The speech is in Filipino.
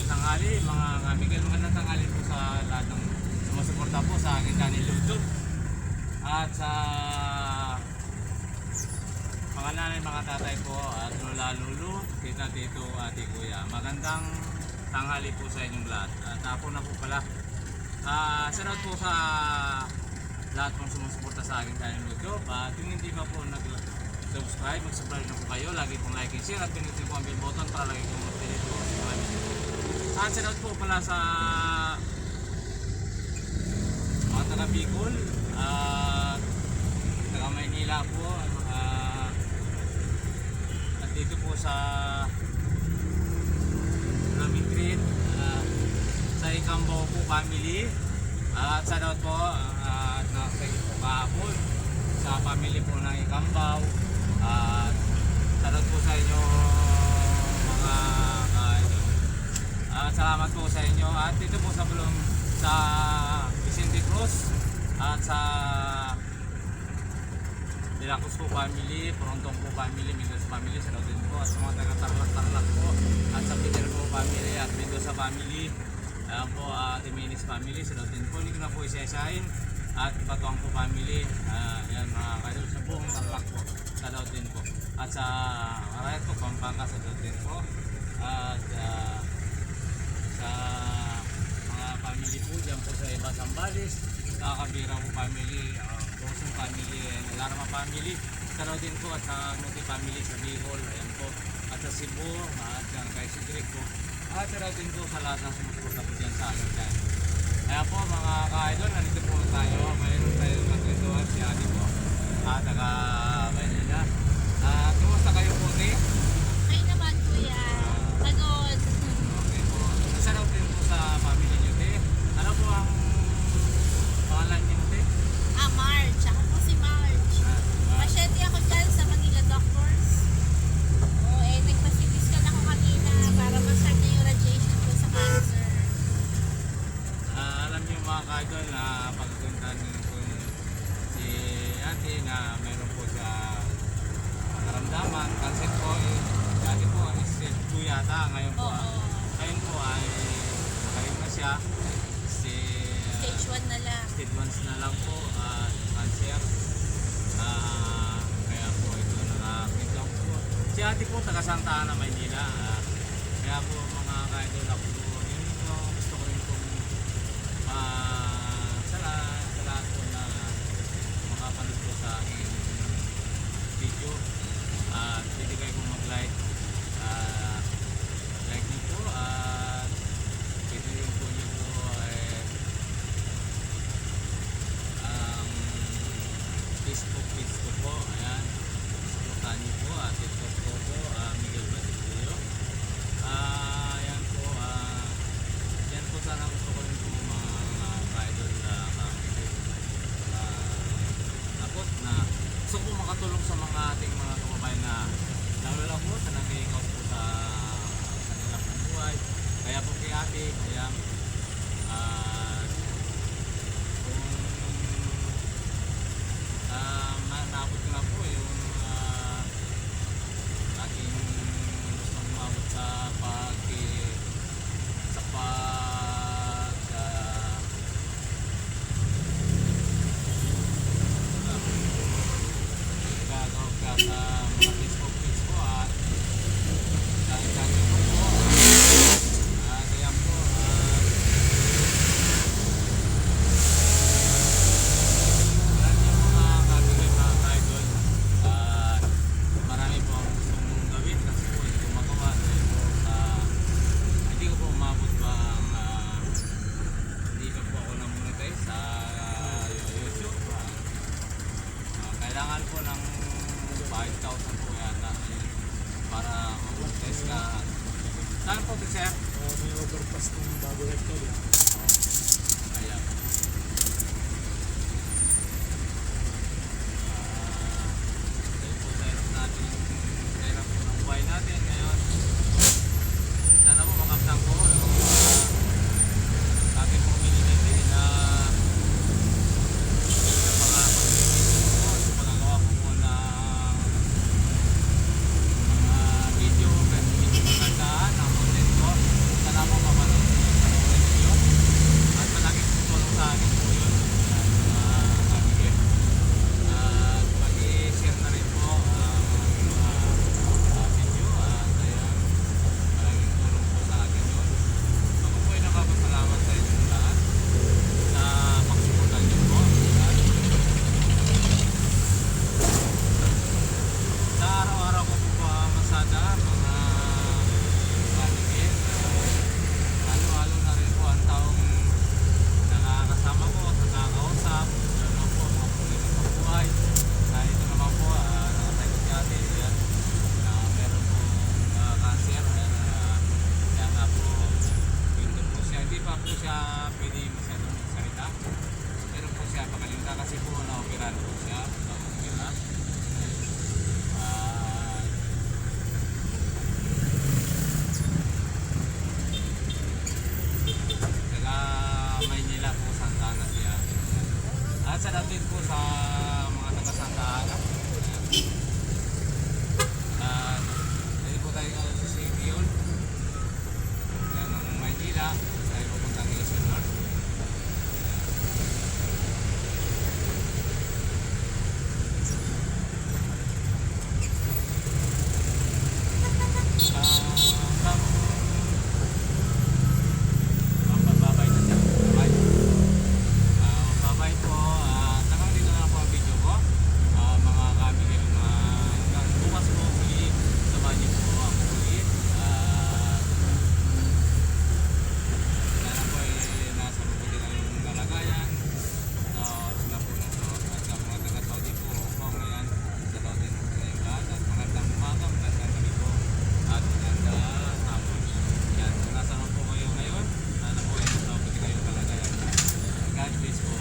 tanghali mga Miguel, magandang tanghali po sa lahat ng sumusuporta po sa aking channel YouTube at sa mga nanay, mga tatay po at lola, lulu, tita, tito, ate, kuya. Magandang tanghali po sa inyong lahat. At ako na po pala. Shoutout po sa lahat pong sumusuporta sa aking channel YouTube. At kung hindi pa po nag-subscribe, mag-subscribe na po kayo. Lagi pong like and share at pinutin po ang bell button para lagi pong mag-update po sa mga video. At shoutout po pala sa mga taga Bicol at taga Maynila po. At dito po sa Ramitrit, sa Ikambao po family. At shoutout po at nakasaya po kahapon sa family po ng Ikambao. At shoutout po sa inyo mga at salamat po sa inyo. At dito po sa Bulong sa Vicente Cruz at sa De La Cruz po family, Porontong po family, Mendoza family, shoutout din po. At sa mga taga Tarlac po at sa Peter po family at Mendoza family. Ayan po, Timinis family, shoutout din po. Hindi ko na po isa-isahin. At Batuang po family, ayan mga kaidol sa buong Tarlac po, shoutout din po. At sa Arayat po, Pampanga, shoutout din po. At sa mga family po dyan po sa Iba Zambales, sa Kabira po family, Bosong family, and Larma family, shoutout din po. At sa Muti family sa Bicol, ayan po. At sa Cebu, at sa kay Sidrick po. At shoutout din po sa lahat ng sumusuporta po dyan sa aking channel. Kaya po mga ka-idol, nandito po tayo. Mayroon tayo magkwentuhan si Ate po. Taga Maynila. Kumusta kayo po, Te? Ay naman kuya, pagod. Okay po. Shoutout din po sa family niyo, Te. Ano po ang pangalan niyo, Te? March. Ako po si March. Pasyente ako dyan sa Manila Doctors. Nagpasitiskan ako kanina para ma-start na yung radiation ko sa cancer. Alam niyo mga ka-idol na pagpunta niyo po si Ate na mayroon po siya karamdaman. Cancer po, si Ate po is stage 2 yata. Ngayon po, ngayon po ay nakarin na siya. Stage 1 na lang. Stage 1 na lang po cancer. Kaya po ito nakakita ko. Si Ate po taga Santa Ana, Maynila. Kaya po mga ka-idol ako po, yun po, gusto ko rin pong sa lahat po na makapanood po sa aking video. At pwede kayo po mag-like. Like niyo po at pwede rin po niyo po Facebook page ko po. Ayan, supportan niyo po at ito po Miguel Batiguyo. Ayan po, yan po sana gusto ko rin po mga idol na tapos na gusto ko makatulong sa mga ating mga kababayan na lalo po sa nag-iingaw po sa kanilang buhay. Kaya po kay Ate, kaya naabot ko na po yung aking gustong umabot sa gagawag ka sa mga Facebook page po at sa channel ko po. Kaya po kailangan po ng 5,000 po yata para mag-test ka. Saan po, sir? May overpass ng bago rectal. Ayan. Dahil po hirap po ng buhay natin ngayon. Sana po makamtang po ating pong miniliti na mga pagagawa ko po na video magandaan ang content ko. Sana po God bless po.